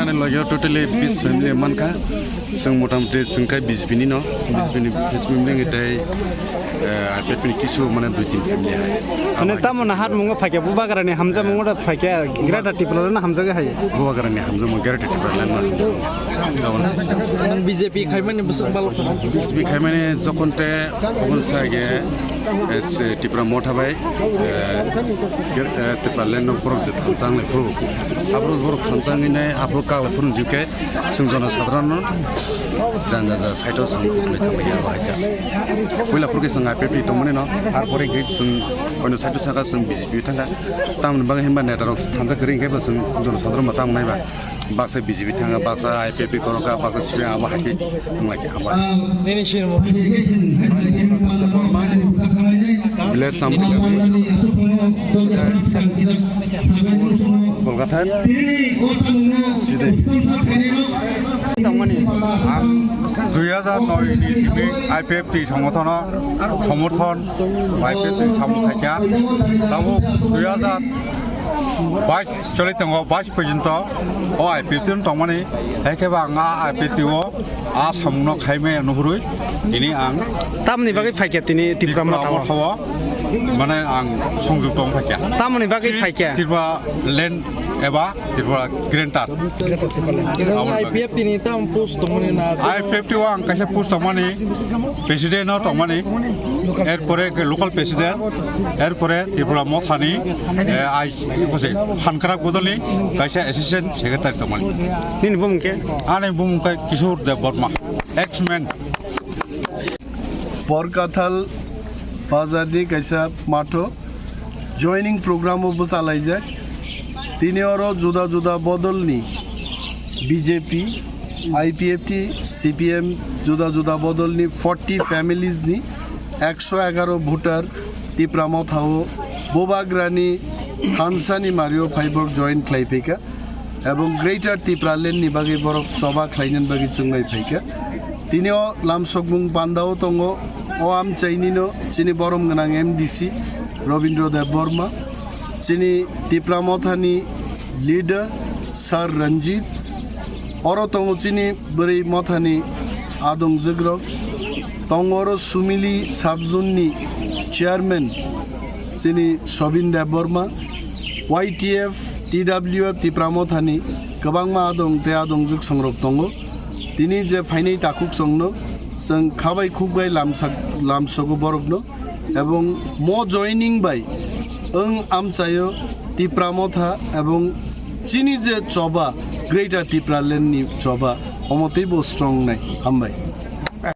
Ini lagi totally bis family manka, seng motam-motim sengkai bis bini no, bis family kita ada pun kisu mana 2-3 family. Ane tamu nahat mungo pakai buba kerana Hamza mungo dah pakai gerada tipulor na Hamza ke hai. Buba kerana Hamza mungo gerada tipulor na. BJP kaiman ni besar balok. BJP kaiman ni zokonte pengusaha ke tipulor mota bay, tipulor lain no puruk tentang le puruk. Apro puruk tentang ini apro kau pun juga sungguh saudara no, jangan side of sungguh kita bagi awak. Pula puruk sengah pepi itu mana no, arpore gate sung, kalau side of sengah sung BJP tangga, tamu bagai himba netarok tangga kering ke pasang sungguh saudara mata mana ba, baksa BJP tangga baksa IPP konoka baksa siapa awak hati lagi awak. Ini sih mo. Bila sampai Kolkata, দুইহাজাৰ 9 नि सिबिं IPFT সংগঠনৰ সমৰ্থন IPFT সামুখাইয়া তাবো 2022 চলিত 22 পর্যন্ত ও IPFT তংমানি একেবা আঙা IPFT ও আসামন Jaime नुहुरुই ini ang Tamu ni bagi pakai tini tipra মতামত হওয়া মানে আং সংযুক্ত ফাইয়া Tamu ni bagi pakai. তিরবা লেন এবা তিরবা গ্রেন্টার IPF ini tam post tomone na. IPFT ও আং কাছে পোস্ট তমানি প্রেসিডেন্ট ও তমানি এরপরে লোকাল প্রেসিডেন্ট এরপরে ত্রিপুরা মথানি আই কসে হানকারাক বদলি কাছে অ্যাসিস্ট্যান্ট সেক্রেটারি তমানি Nini bumke. আনে বুমকা কিশোর দেব বর্মা এক্সম্যান Porkathal Pazardi kaisa mato joining program bo chalai jay tini oro juda juda bodolni BJP IPFT CPM juda juda bodolni 40 families ni 111 voter tipramot hao bobagrani hansani mario fiber join klaipeka এবং greater টিপ্রালেন ni bagi borok choba khlainen bagi chungai phaika tinio lamsokmung pandao tongo o am chainino chini borom ganang MDC Robindro Dev Burma chini tipramothani leader Sir Ranjit oro tongo chini bari mothani Adong Jigrok tongoro Sumili Subzone chairman chini Sobin Dev Burma YTF TWF tipramothani gobangma adong te adong juk songrok tongo tini je phainei takuk songno जों खाबाय खुबाय लामसगो बरगनो এবং মো joining by ওং আমচাयो টিপ্রামথা এবং চিনি যে চবা greater টিপ্রালেননি চবা অমতেই বো strong নাই হামবাই